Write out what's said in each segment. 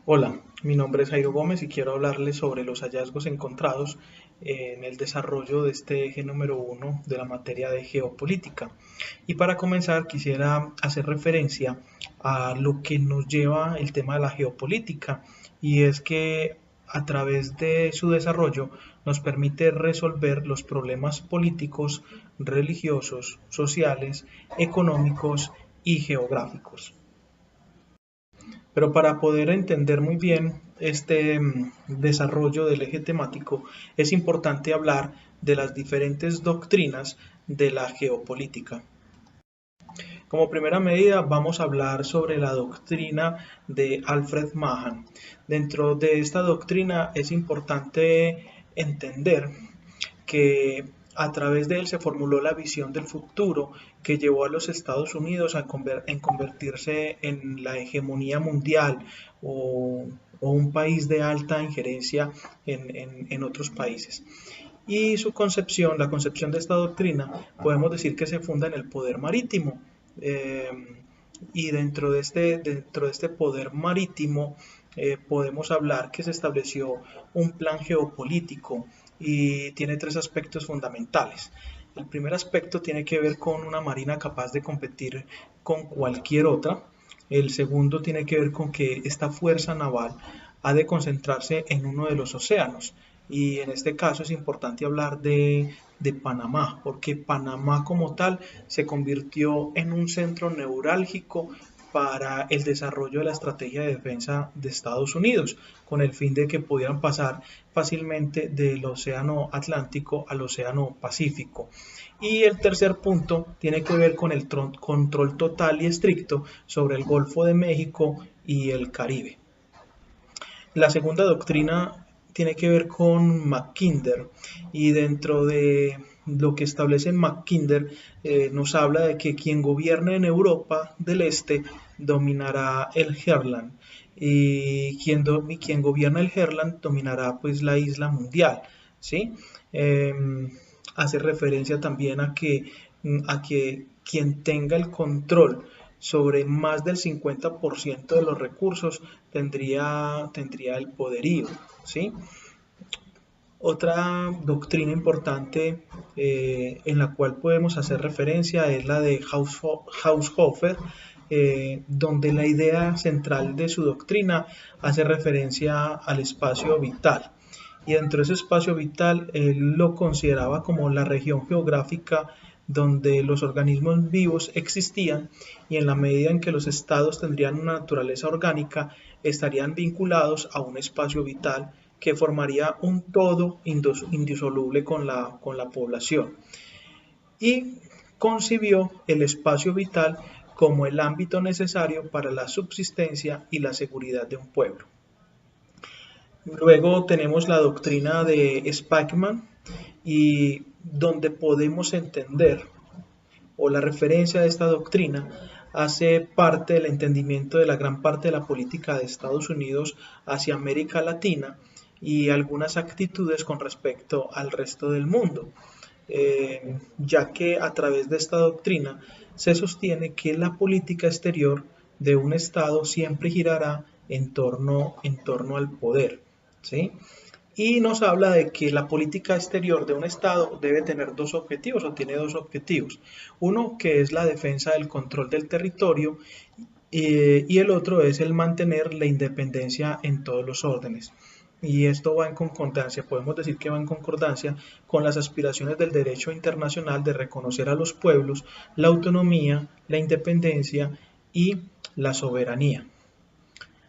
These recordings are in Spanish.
Hola, mi nombre es Jairo Gómez y quiero hablarles sobre los hallazgos encontrados en el desarrollo de este eje número uno de la materia de geopolítica. Y para comenzar quisiera hacer referencia a lo que nos lleva el tema de la geopolítica, y es que a través de su desarrollo nos permite resolver los problemas políticos, religiosos, sociales, económicos y geográficos. Pero para poder entender muy bien este desarrollo del eje temático, es importante hablar de las diferentes doctrinas de la geopolítica. Como primera medida vamos a hablar sobre la doctrina de Alfred Mahan. Dentro de esta doctrina es importante entender que a través de él se formuló la visión del futuro que llevó a los Estados Unidos en convertirse en la hegemonía mundial o un país de alta injerencia en otros países. Y su concepción, la concepción de esta doctrina, podemos decir que se funda en el poder marítimo. Eh, y dentro de este poder marítimo podemos hablar que se estableció un plan geopolítico y tiene tres aspectos fundamentales. El primer aspecto tiene que ver con una marina capaz de competir con cualquier otra. El segundo tiene que ver con que esta fuerza naval ha de concentrarse en uno de los océanos. Y en este caso es importante hablar de Panamá, porque Panamá como tal se convirtió en un centro neurálgico para el desarrollo de la estrategia de defensa de Estados Unidos, con el fin de que pudieran pasar fácilmente del océano Atlántico al océano Pacífico. Y el tercer punto tiene que ver con el control total y estricto sobre el Golfo de México y el Caribe. La segunda doctrina tiene que ver con Mackinder, y dentro de lo que establece Mackinder nos habla de que quien gobierne en Europa del Este dominará el Herland, y quien gobierna el Herland dominará pues la isla mundial, ¿sí? Eh, Hace referencia también a que quien tenga el control sobre más del 50% de los recursos tendría el poderío, ¿sí? Otra doctrina importante en la cual podemos hacer referencia es la de Haushofer, donde la idea central de su doctrina hace referencia al espacio vital. Y dentro de ese espacio vital, él lo consideraba como la región geográfica donde los organismos vivos existían, y en la medida en que los estados tendrían una naturaleza orgánica, estarían vinculados a un espacio vital que formaría un todo indisoluble con la población. Y concibió el espacio vital como el ámbito necesario para la subsistencia y la seguridad de un pueblo. Luego tenemos la doctrina de Spackman, y donde podemos entender, o la referencia de esta doctrina hace parte del entendimiento de la gran parte de la política de Estados Unidos hacia América Latina y algunas actitudes con respecto al resto del mundo, ya que a través de esta doctrina se sostiene que la política exterior de un Estado siempre girará en torno al poder, ¿sí? Y nos habla de que la política exterior de un Estado debe tener dos objetivos, o tiene dos objetivos. Uno, que es la defensa del control del territorio, y el otro es el mantener la independencia en todos los órdenes. Y esto va en concordancia, podemos decir que va en concordancia con las aspiraciones del derecho internacional de reconocer a los pueblos la autonomía, la independencia y la soberanía.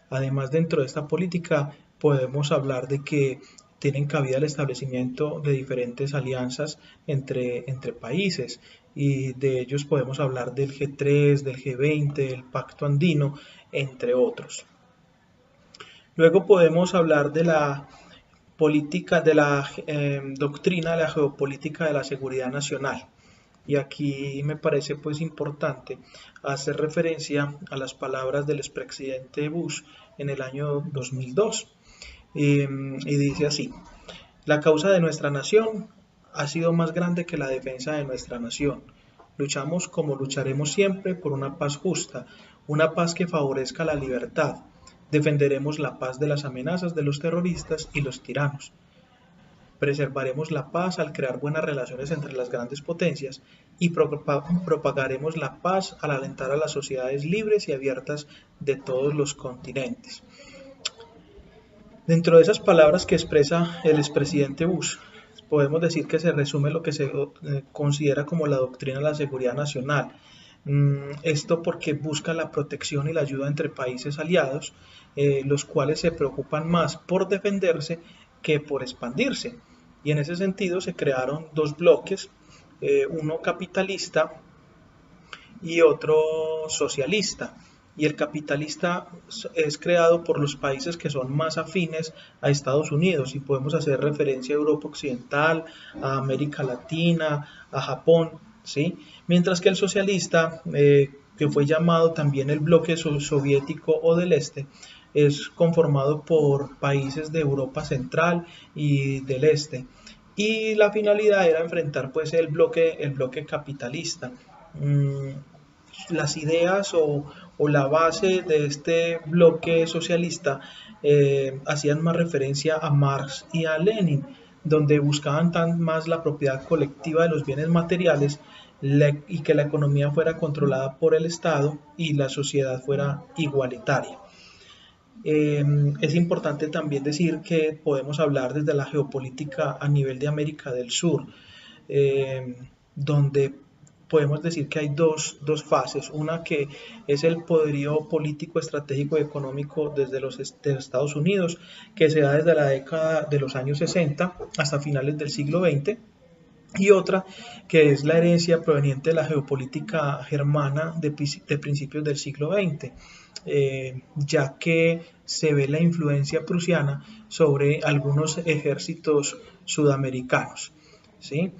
Además, dentro de esta política podemos hablar de que tienen cabida el establecimiento de diferentes alianzas entre países, y de ellos podemos hablar del G3, del G20, del Pacto Andino, entre otros. Luego podemos hablar de la política, de la doctrina de la geopolítica de la seguridad nacional. Y aquí me parece pues importante hacer referencia a las palabras del expresidente Bush en el año 2002. Y dice así: la causa de nuestra nación ha sido más grande que la defensa de nuestra nación. Luchamos como lucharemos siempre por una paz justa, una paz que favorezca la libertad, Defenderemos la paz de las amenazas de los terroristas y los tiranos. Preservaremos la paz al crear buenas relaciones entre las grandes potencias y propagaremos la paz al alentar a las sociedades libres y abiertas de todos los continentes. Dentro de esas palabras que expresa el expresidente Bush, podemos decir que se resume lo que se considera como la doctrina de la seguridad nacional. Esto porque busca la protección y la ayuda entre países aliados, los cuales se preocupan más por defenderse que por expandirse. Y en ese sentido se crearon dos bloques, uno capitalista y otro socialista. Y el capitalista es creado por los países que son más afines a Estados Unidos, y podemos hacer referencia a Europa Occidental, a América Latina, a Japón, ¿sí? Mientras que el socialista, que fue llamado también el bloque soviético o del este, es conformado por países de Europa Central y del Este. Y la finalidad era enfrentar pues el bloque capitalista. Las ideas o la base de este bloque socialista hacían más referencia a Marx y a Lenin, donde buscaban más la propiedad colectiva de los bienes materiales y que la economía fuera controlada por el Estado y la sociedad fuera igualitaria. Es importante también decir que podemos hablar desde la geopolítica a nivel de América del Sur, donde podemos decir que hay dos fases. Una que es el poderío político, estratégico y económico desde los Estados Unidos, que se da desde la década de los años 60 hasta finales del siglo XX. Y otra que es la herencia proveniente de la geopolítica germana de principios del siglo XX, ya que se ve la influencia prusiana sobre algunos ejércitos sudamericanos, ¿sí?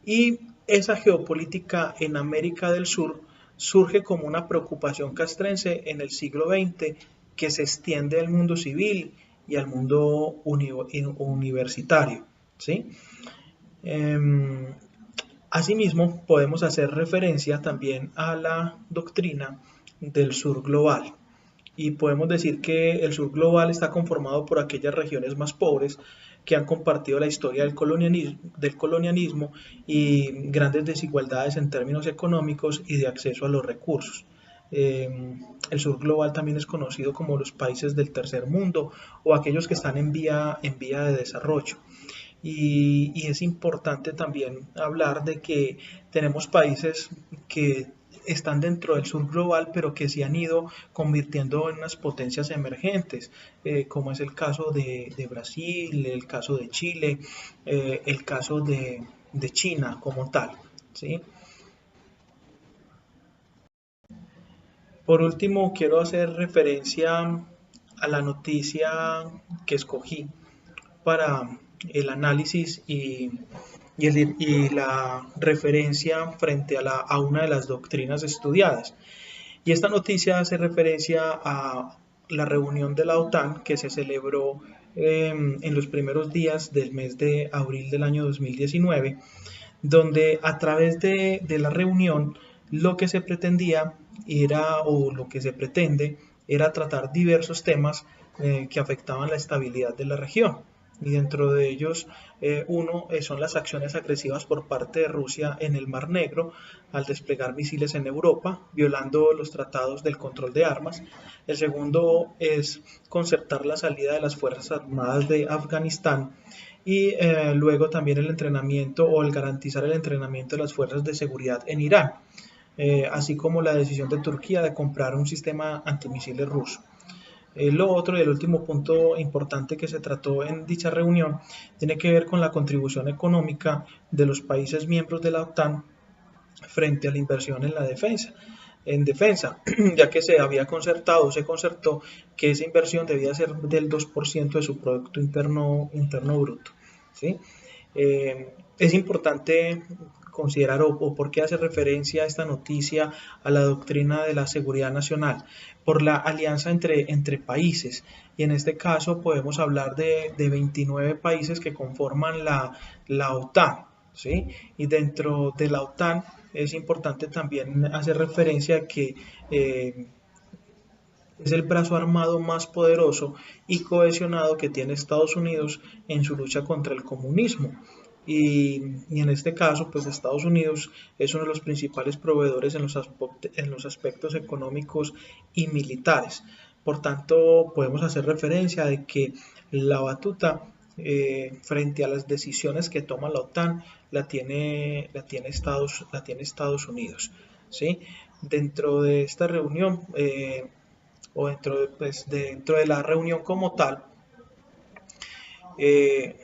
Y esa geopolítica en América del Sur surge como una preocupación castrense en el siglo XX que se extiende al mundo civil y al mundo universitario, ¿sí? Asimismo, podemos hacer referencia también a la doctrina del sur global, y podemos decir que el sur global está conformado por aquellas regiones más pobres que han compartido la historia del colonialismo y grandes desigualdades en términos económicos y de acceso a los recursos. El sur global también es conocido como los países del tercer mundo o aquellos que están en vía de desarrollo. Y es importante también hablar de que tenemos países que están dentro del sur global, pero que se han ido convirtiendo en unas potencias emergentes, como es el caso de Brasil, el caso de Chile, el caso de China como tal, ¿sí? Por último, quiero hacer referencia a la noticia que escogí para el análisis y la referencia frente a una de las doctrinas estudiadas. Y esta noticia hace referencia a la reunión de la OTAN que se celebró en los primeros días del mes de abril del año 2019, donde a través de la reunión lo que se pretendía era, o lo que se pretende, era tratar diversos temas que afectaban la estabilidad de la región. Y dentro de ellos, uno son las acciones agresivas por parte de Rusia en el Mar Negro al desplegar misiles en Europa, violando los tratados del control de armas. El segundo es concertar la salida de las Fuerzas Armadas de Afganistán y luego también el entrenamiento o el garantizar el entrenamiento de las fuerzas de seguridad en Irán, así como la decisión de Turquía de comprar un sistema antimisiles ruso. Lo otro y el último punto importante que se trató en dicha reunión tiene que ver con la contribución económica de los países miembros de la OTAN frente a la inversión en la defensa, ya que se había se concertó que esa inversión debía ser del 2% de su Producto Interno Bruto, ¿sí? Es importante considerar o por qué hace referencia a esta noticia a la doctrina de la seguridad nacional, por la alianza entre países, y en este caso podemos hablar de 29 países que conforman la OTAN, ¿sí? Y dentro de la OTAN es importante también hacer referencia a que es el brazo armado más poderoso y cohesionado que tiene Estados Unidos en su lucha contra el comunismo. Y en este caso, pues Estados Unidos es uno de los principales proveedores en los aspectos económicos y militares. Por tanto, podemos hacer referencia de que la batuta frente a las decisiones que toma la OTAN la tiene Estados Unidos. ¿Sí? Dentro de esta reunión, o dentro de la reunión como tal, eh,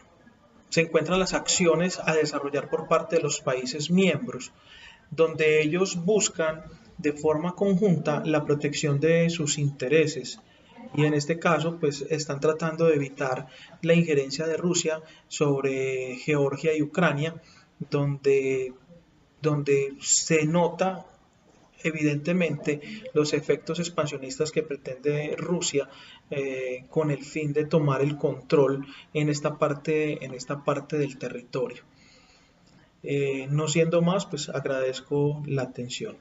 se encuentran las acciones a desarrollar por parte de los países miembros, donde ellos buscan de forma conjunta la protección de sus intereses. Y en este caso, pues están tratando de evitar la injerencia de Rusia sobre Georgia y Ucrania, donde, donde se nota evidentemente los efectos expansionistas que pretende Rusia, con el fin de tomar el control en esta parte del territorio. No siendo más, pues agradezco la atención.